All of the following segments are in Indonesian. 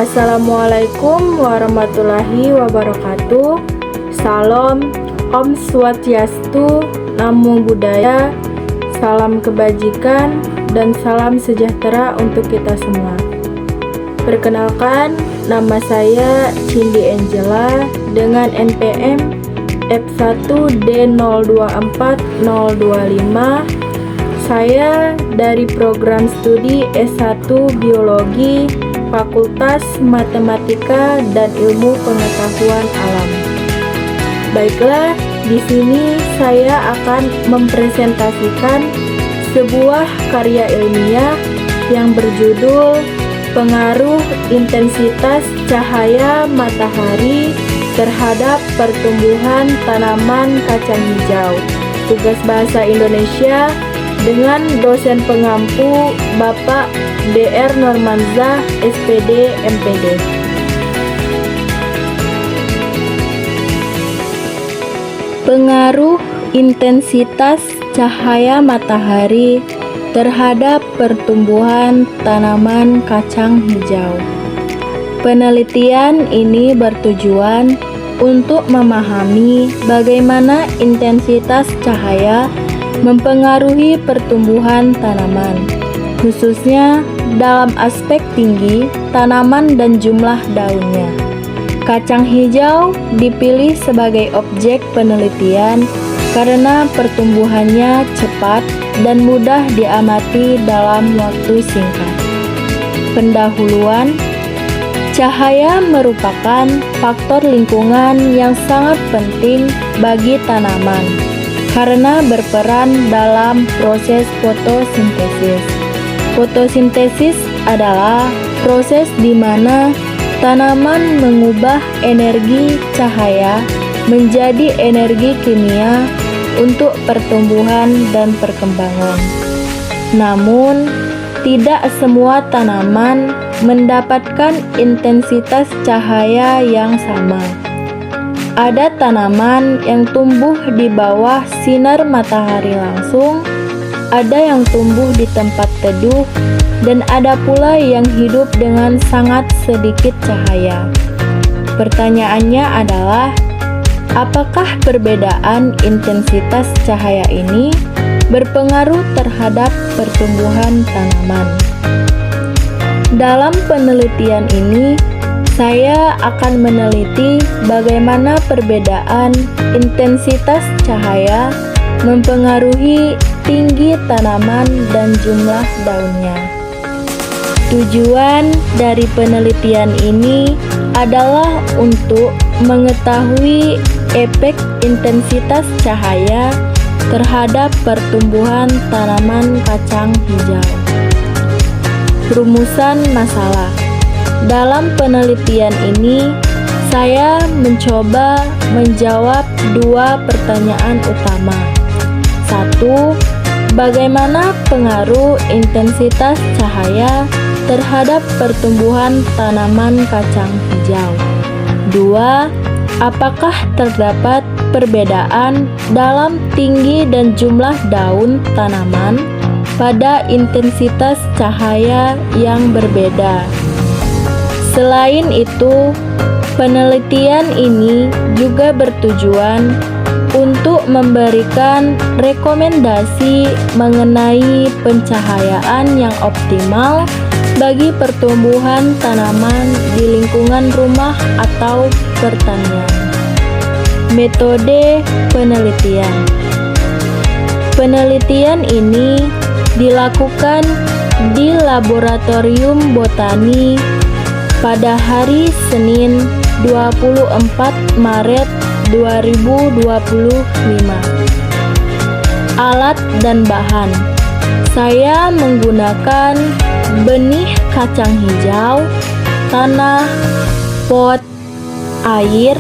Assalamualaikum warahmatullahi wabarakatuh. Salam, Om Swastiastu, Namo Buddhaya, salam kebajikan, dan salam sejahtera untuk kita semua. Perkenalkan, nama saya Cindy Angela dengan NPM F1D024025. Saya dari program studi S1 Biologi, Fakultas Matematika dan Ilmu Pengetahuan Alam. Baiklah, di sini saya akan mempresentasikan sebuah karya ilmiah yang berjudul Pengaruh Intensitas Cahaya Matahari Terhadap Pertumbuhan Tanaman Kacang Hijau. Tugas Bahasa Indonesia dengan dosen pengampu Bapak Dr. Normanzah, SPD, MPD. Pengaruh intensitas cahaya matahari terhadap pertumbuhan tanaman kacang hijau. Penelitian ini bertujuan untuk memahami bagaimana intensitas cahaya mempengaruhi pertumbuhan tanaman, khususnya dalam aspek tinggi tanaman dan jumlah daunnya. Kacang hijau dipilih sebagai objek penelitian karena pertumbuhannya cepat dan mudah diamati dalam waktu singkat. Pendahuluan, cahaya merupakan faktor lingkungan yang sangat penting bagi tanaman karena berperan dalam proses fotosintesis. Fotosintesis adalah proses di mana tanaman mengubah energi cahaya menjadi energi kimia untuk pertumbuhan dan perkembangan. Namun, tidak semua tanaman mendapatkan intensitas cahaya yang sama. Ada tanaman yang tumbuh di bawah sinar matahari langsung, ada yang tumbuh di tempat teduh, dan ada pula yang hidup dengan sangat sedikit cahaya. Pertanyaannya adalah, apakah perbedaan intensitas cahaya ini berpengaruh terhadap pertumbuhan tanaman? Dalam penelitian ini, saya akan meneliti bagaimana perbedaan intensitas cahaya mempengaruhi tinggi tanaman dan jumlah daunnya. Tujuan dari penelitian ini adalah untuk mengetahui efek intensitas cahaya terhadap pertumbuhan tanaman kacang hijau. Rumusan masalah. Dalam penelitian ini, saya mencoba menjawab dua pertanyaan utama. 1. Bagaimana pengaruh intensitas cahaya terhadap pertumbuhan tanaman kacang hijau? 2. Apakah terdapat perbedaan dalam tinggi dan jumlah daun tanaman pada intensitas cahaya yang berbeda? Selain itu, penelitian ini juga bertujuan untuk memberikan rekomendasi mengenai pencahayaan yang optimal bagi pertumbuhan tanaman di lingkungan rumah atau pertanian. Metode penelitian. Penelitian ini dilakukan di Laboratorium Botani pada hari Senin 24 Maret 2025. Alat dan bahan. Saya menggunakan benih kacang hijau, tanah, pot, air,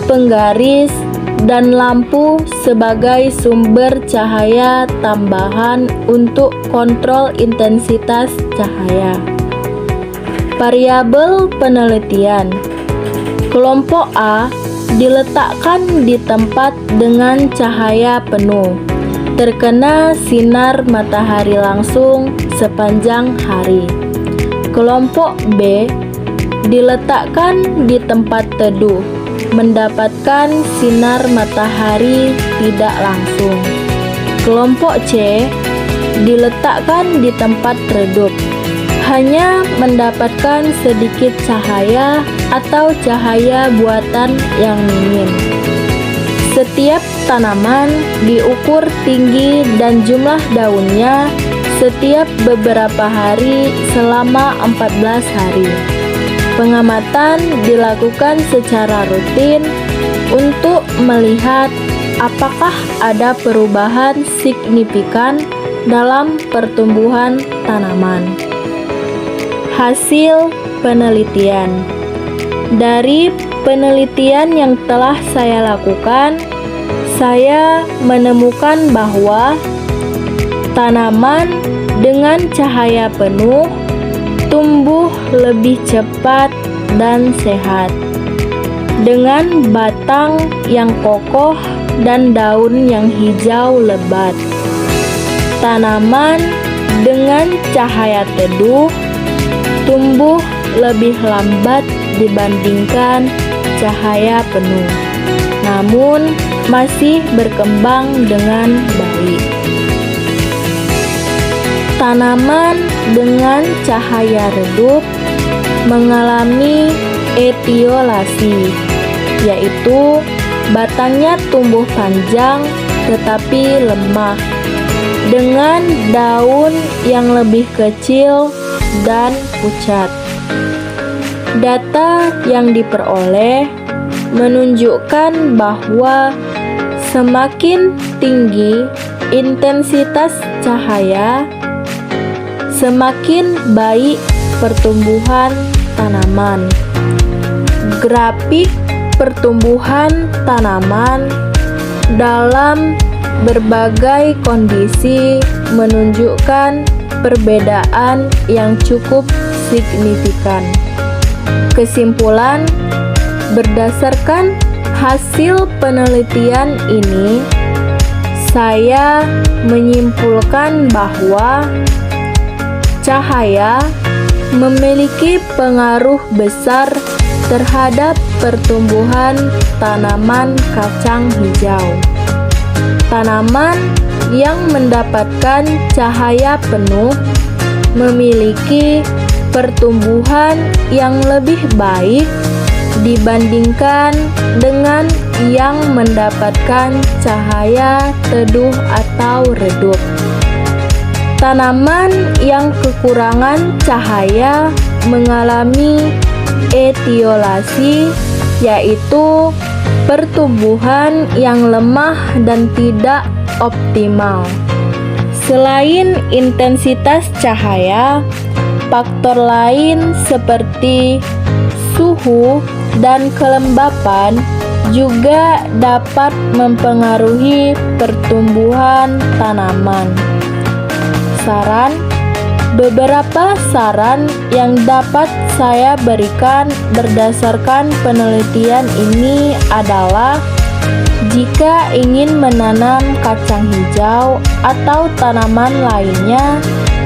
penggaris, dan lampu sebagai sumber cahaya tambahan untuk kontrol intensitas cahaya. Variabel penelitian. Kelompok A diletakkan di tempat dengan cahaya penuh, terkena sinar matahari langsung sepanjang hari. Kelompok B diletakkan di tempat teduh, mendapatkan sinar matahari tidak langsung. Kelompok C diletakkan di tempat redup, hanya mendapatkan sedikit cahaya atau cahaya buatan yang minim. Setiap tanaman diukur tinggi dan jumlah daunnya setiap beberapa hari selama 14 hari. Pengamatan dilakukan secara rutin untuk melihat apakah ada perubahan signifikan dalam pertumbuhan tanaman. Hasil penelitian. Dari penelitian yang telah saya lakukan, saya menemukan bahwa tanaman dengan cahaya penuh tumbuh lebih cepat dan sehat, dengan batang yang kokoh dan daun yang hijau lebat. Tanaman dengan cahaya teduh tumbuh lebih lambat dibandingkan cahaya penuh, namun masih berkembang dengan baik. Tanaman dengan cahaya redup mengalami etiolasi, yaitu batangnya tumbuh panjang tetapi lemah, dengan daun yang lebih kecil dan pucat. Data yang diperoleh menunjukkan bahwa semakin tinggi intensitas cahaya, semakin baik pertumbuhan tanaman. Grafik pertumbuhan tanaman dalam berbagai kondisi menunjukkan perbedaan yang cukup signifikan. Kesimpulan, berdasarkan hasil penelitian ini, saya menyimpulkan bahwa cahaya memiliki pengaruh besar terhadap pertumbuhan tanaman kacang hijau. Tanaman yang mendapatkan cahaya penuh memiliki pertumbuhan yang lebih baik dibandingkan dengan yang mendapatkan cahaya teduh atau redup. Tanaman yang kekurangan cahaya mengalami etiolasi, yaitu pertumbuhan yang lemah dan tidak optimal. Selain intensitas cahaya, faktor lain seperti suhu dan kelembapan juga dapat mempengaruhi pertumbuhan tanaman. Saran, beberapa saran yang dapat saya berikan berdasarkan penelitian ini adalah: jika ingin menanam kacang hijau atau tanaman lainnya,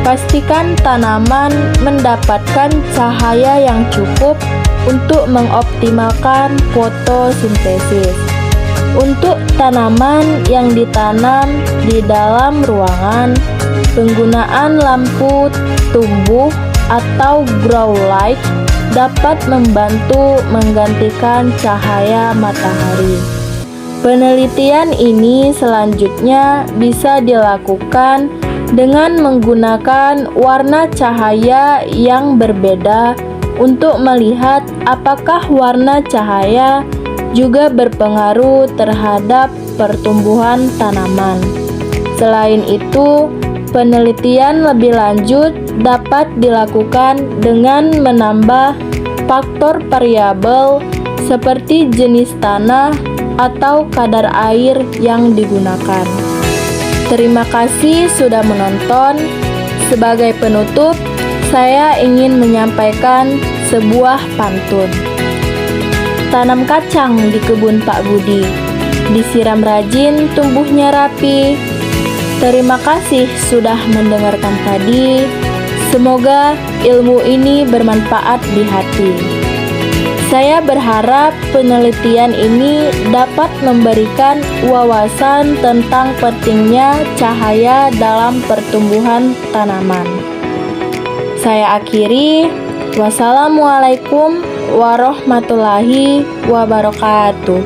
pastikan tanaman mendapatkan cahaya yang cukup untuk mengoptimalkan fotosintesis. Untuk tanaman yang ditanam di dalam ruangan, penggunaan lampu tumbuh atau grow light dapat membantu menggantikan cahaya matahari. Penelitian ini selanjutnya bisa dilakukan dengan menggunakan warna cahaya yang berbeda untuk melihat apakah warna cahaya juga berpengaruh terhadap pertumbuhan tanaman. Selain itu, penelitian lebih lanjut dapat dilakukan dengan menambah faktor variabel seperti jenis tanah atau kadar air yang digunakan. Terima kasih sudah menonton. Sebagai penutup, saya ingin menyampaikan sebuah pantun. Tanam kacang di kebun Pak Budi, disiram rajin tumbuhnya rapi. Terima kasih sudah mendengarkan tadi. Semoga ilmu ini bermanfaat di hati. Saya berharap penelitian ini dapat memberikan wawasan tentang pentingnya cahaya dalam pertumbuhan tanaman. Saya akhiri, wassalamualaikum warahmatullahi wabarakatuh.